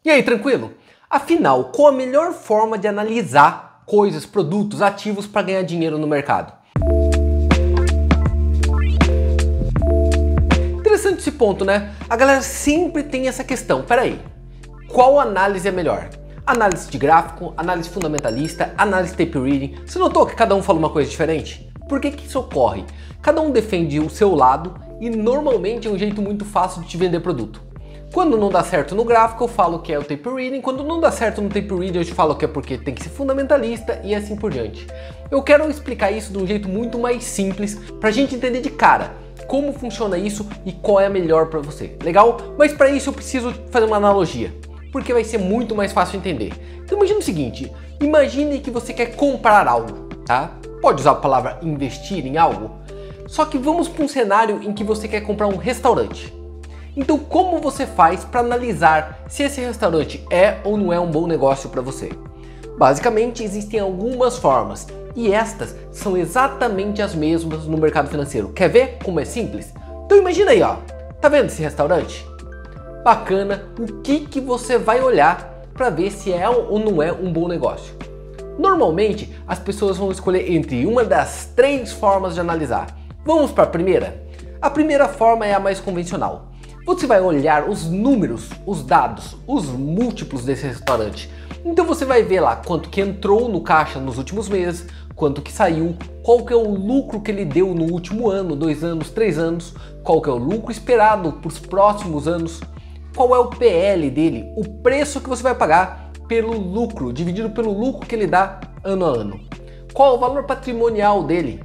E aí, tranquilo? Afinal, qual a melhor forma de analisar coisas, produtos, ativos para ganhar dinheiro no mercado? Interessante esse ponto, né? A galera sempre tem essa questão. Peraí, qual análise é melhor? Análise de gráfico, análise fundamentalista, análise tape reading. Você notou que cada um fala uma coisa diferente? Por que isso ocorre? Cada um defende o seu lado e normalmente é um jeito muito fácil de te vender produto. Quando não dá certo no gráfico, eu falo que é o tape reading. Quando não dá certo no tape reading, eu te falo que é porque tem que ser fundamentalista e assim por diante. Eu quero explicar isso de um jeito muito mais simples pra gente entender de cara como funciona isso e qual é a melhor para você. Legal? Mas para isso eu preciso fazer uma analogia, porque vai ser muito mais fácil entender. Então imagine o seguinte, imagine que você quer comprar algo, tá? Pode usar a palavra investir em algo, só que vamos para um cenário em que você quer comprar um restaurante. Então como você faz para analisar se esse restaurante é ou não é um bom negócio para você? Basicamente existem algumas formas e estas são exatamente as mesmas no mercado financeiro. Quer ver como é simples? Então imagina aí, ó, tá vendo esse restaurante? Bacana, o que você vai olhar para ver se é ou não é um bom negócio? Normalmente as pessoas vão escolher entre uma das três formas de analisar. Vamos para a primeira? A primeira forma é a mais convencional. Você vai olhar os números, os dados, os múltiplos desse restaurante. Então você vai ver lá quanto que entrou no caixa nos últimos meses, quanto que saiu, qual que é o lucro que ele deu no último ano, 2 anos, 3 anos, qual que é o lucro esperado para os próximos anos, qual é o PL dele, o preço que você vai pagar pelo lucro, dividido pelo lucro que ele dá ano a ano. Qual é o valor patrimonial dele?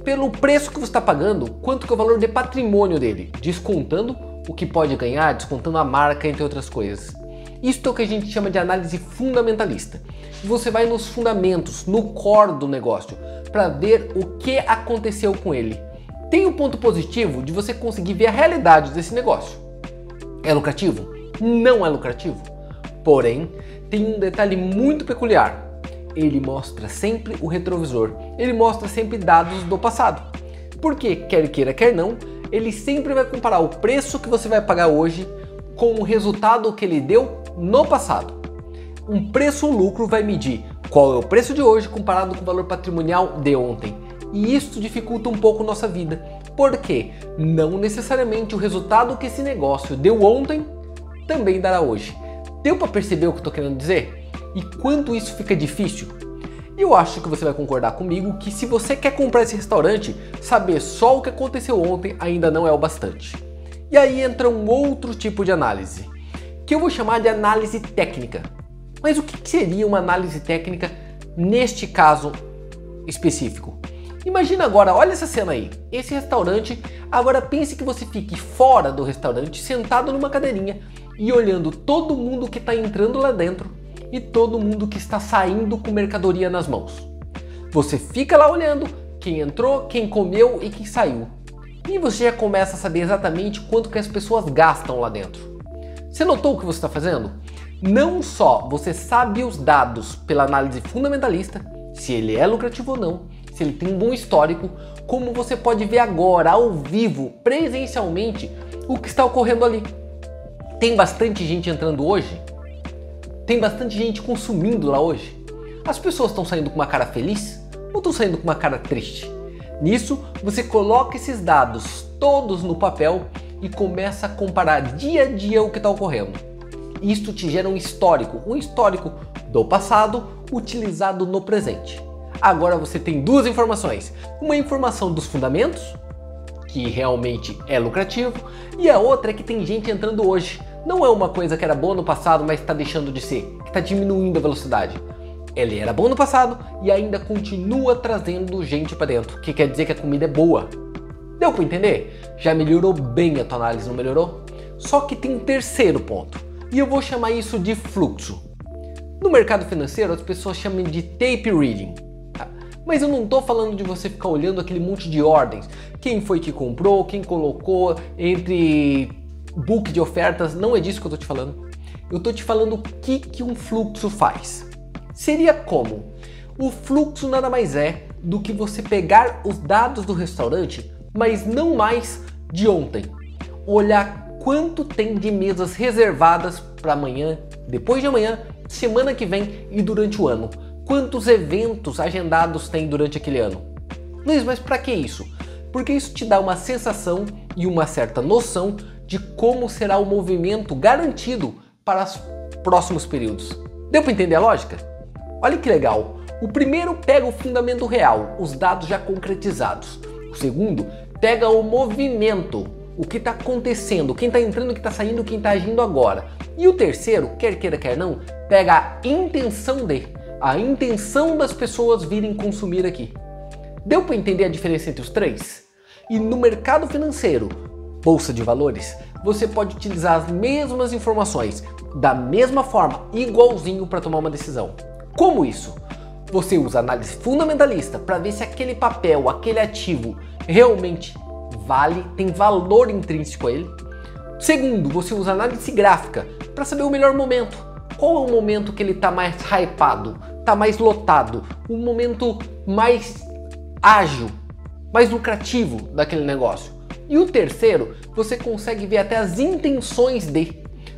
Pelo preço que você está pagando, quanto que é o valor de patrimônio dele, descontando o que pode ganhar, descontando a marca, entre outras coisas. Isso é o que a gente chama de análise fundamentalista. Você vai nos fundamentos, no core do negócio, para ver o que aconteceu com ele. Tem o ponto positivo de você conseguir ver a realidade desse negócio. É lucrativo? Não é lucrativo. Porém, tem um detalhe muito peculiar. Ele mostra sempre o retrovisor. Ele mostra sempre dados do passado. Porque, quer queira, quer não, ele sempre vai comparar o preço que você vai pagar hoje com o resultado que ele deu no passado. Um preço-lucro vai medir qual é o preço de hoje comparado com o valor patrimonial de ontem. E isso dificulta um pouco nossa vida. Porque não necessariamente o resultado que esse negócio deu ontem também dará hoje. Deu para perceber o que eu estou querendo dizer? E quanto isso fica difícil? Eu acho que você vai concordar comigo que se você quer comprar esse restaurante, saber só o que aconteceu ontem ainda não é o bastante. E aí entra um outro tipo de análise, que eu vou chamar de análise técnica. Mas o que seria uma análise técnica neste caso específico? Imagina agora, olha essa cena aí, esse restaurante, agora pense que você fique fora do restaurante, sentado numa cadeirinha e olhando todo mundo que está entrando lá dentro e todo mundo que está saindo com mercadoria nas mãos. Você fica lá olhando quem entrou, quem comeu e quem saiu. E você já começa a saber exatamente quanto que as pessoas gastam lá dentro. Você notou o que você está fazendo? Não só você sabe os dados pela análise fundamentalista, se ele é lucrativo ou não, se ele tem um bom histórico, como você pode ver agora, ao vivo, presencialmente, o que está ocorrendo ali. Tem bastante gente entrando hoje? Tem bastante gente consumindo lá hoje? As pessoas estão saindo com uma cara feliz ou estão saindo com uma cara triste? Nisso, você coloca esses dados todos no papel e começa a comparar dia a dia o que está ocorrendo. Isto te gera um histórico do passado utilizado no presente. Agora você tem duas informações. Uma informação dos fundamentos, que realmente é lucrativo, e a outra é que tem gente entrando hoje. Não é uma coisa que era boa no passado, mas está deixando de ser, que está diminuindo a velocidade. Ele era bom no passado e ainda continua trazendo gente para dentro, que quer dizer que a comida é boa. Deu para entender? Já melhorou bem a tua análise, não melhorou? Só que tem um terceiro ponto, e eu vou chamar isso de fluxo. No mercado financeiro as pessoas chamam de tape reading. Mas eu não estou falando de você ficar olhando aquele monte de ordens. Quem foi que comprou, quem colocou entre book de ofertas, não é disso que eu estou te falando. Eu estou te falando o que um fluxo faz. Seria como? O fluxo nada mais é do que você pegar os dados do restaurante, mas não mais de ontem. Olhar quanto tem de mesas reservadas para amanhã, depois de amanhã, semana que vem e durante o ano. Quantos eventos agendados tem durante aquele ano? Luiz, mas para que isso? Porque isso te dá uma sensação e uma certa noção de como será o movimento garantido para os próximos períodos. Deu para entender a lógica? Olha que legal. O primeiro pega o fundamento real, os dados já concretizados. O segundo pega o movimento, o que está acontecendo, quem está entrando, quem está saindo, quem está agindo agora. E o terceiro, quer queira, quer não, pega a intenção das pessoas virem consumir aqui. Deu para entender a diferença entre os três? E no mercado financeiro, bolsa de valores, você pode utilizar as mesmas informações, da mesma forma, igualzinho para tomar uma decisão. Como isso? Você usa análise fundamentalista para ver se aquele papel, aquele ativo realmente vale, tem valor intrínseco a ele. Segundo, você usa análise gráfica para saber o melhor momento. Qual é o momento que ele está mais hypado, está mais lotado, o momento mais ágil, mais lucrativo daquele negócio. E o terceiro, você consegue ver até as intenções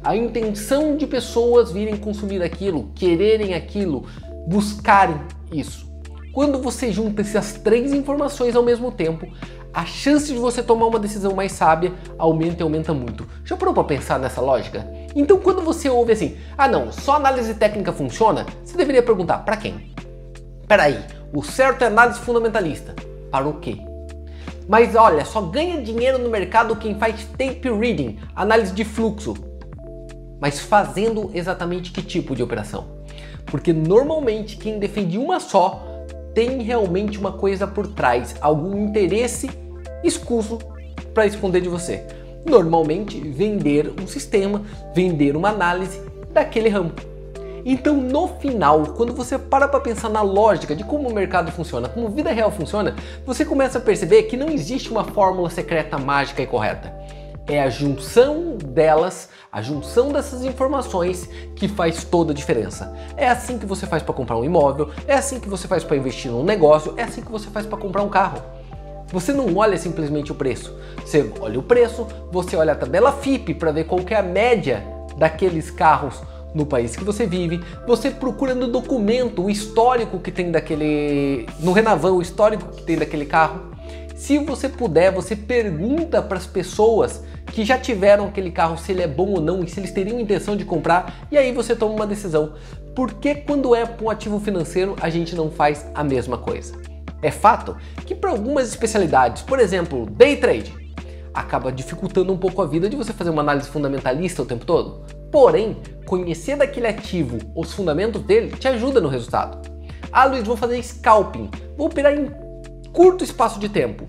a intenção de pessoas virem consumir aquilo, quererem aquilo, buscarem isso. Quando você junta essas três informações ao mesmo tempo, a chance de você tomar uma decisão mais sábia aumenta e aumenta muito. Já parou para pensar nessa lógica? Então quando você ouve assim, não, só análise técnica funciona, você deveria perguntar, para quem? Peraí, o certo é análise fundamentalista. Para o quê? Mas olha, só ganha dinheiro no mercado quem faz tape reading, análise de fluxo. Mas fazendo exatamente que tipo de operação? Porque normalmente quem defende uma só tem realmente uma coisa por trás, algum interesse escuso para esconder de você. Normalmente vender um sistema, vender uma análise daquele ramo. Então no final, quando você para pensar na lógica de como o mercado funciona, como a vida real funciona, você começa a perceber que não existe uma fórmula secreta, mágica e correta. É a junção delas, a junção dessas informações que faz toda a diferença. É assim que você faz para comprar um imóvel, é assim que você faz para investir num negócio, é assim que você faz para comprar um carro. Você não olha simplesmente o preço, você olha o preço, você olha a tabela FIPE para ver qual que é a média daqueles carros no país que você vive, você procura no documento o histórico que tem no Renavan, o histórico que tem daquele carro. Se você puder, você pergunta para as pessoas que já tiveram aquele carro se ele é bom ou não e se eles teriam intenção de comprar, e aí você toma uma decisão. Porque quando é para um ativo financeiro a gente não faz a mesma coisa? É fato que para algumas especialidades, por exemplo, day trade, acaba dificultando um pouco a vida de você fazer uma análise fundamentalista o tempo todo. Porém, conhecer daquele ativo, os fundamentos dele, te ajuda no resultado. Luiz, vou fazer scalping, vou operar em curto espaço de tempo.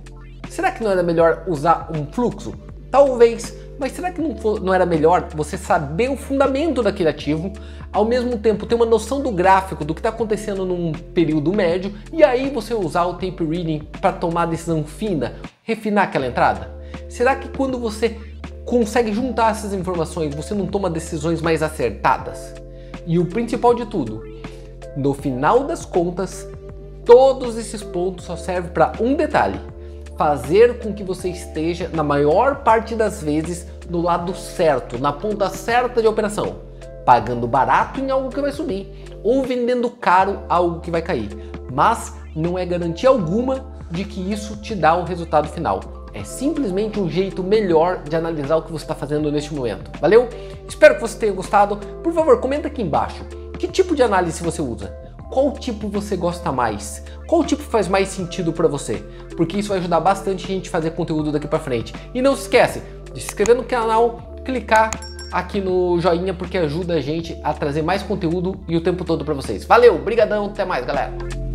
Será que não era melhor usar um fluxo? Talvez, mas será que não era melhor você saber o fundamento daquele ativo, ao mesmo tempo ter uma noção do gráfico, do que está acontecendo num período médio, e aí você usar o tape reading para tomar a decisão fina, refinar aquela entrada? Será que quando você consegue juntar essas informações, você não toma decisões mais acertadas? E o principal de tudo, no final das contas, todos esses pontos só servem para um detalhe: fazer com que você esteja, na maior parte das vezes, do lado certo, na ponta certa de operação, pagando barato em algo que vai subir ou vendendo caro algo que vai cair. Mas não é garantia alguma de que isso te dá o resultado final. É simplesmente um jeito melhor de analisar o que você está fazendo neste momento. Valeu? Espero que você tenha gostado. Por favor, comenta aqui embaixo. Que tipo de análise você usa? Qual tipo você gosta mais? Qual tipo faz mais sentido para você? Porque isso vai ajudar bastante a gente a fazer conteúdo daqui para frente. E não se esquece de se inscrever no canal, clicar aqui no joinha, porque ajuda a gente a trazer mais conteúdo e o tempo todo para vocês. Valeu, brigadão, até mais, galera!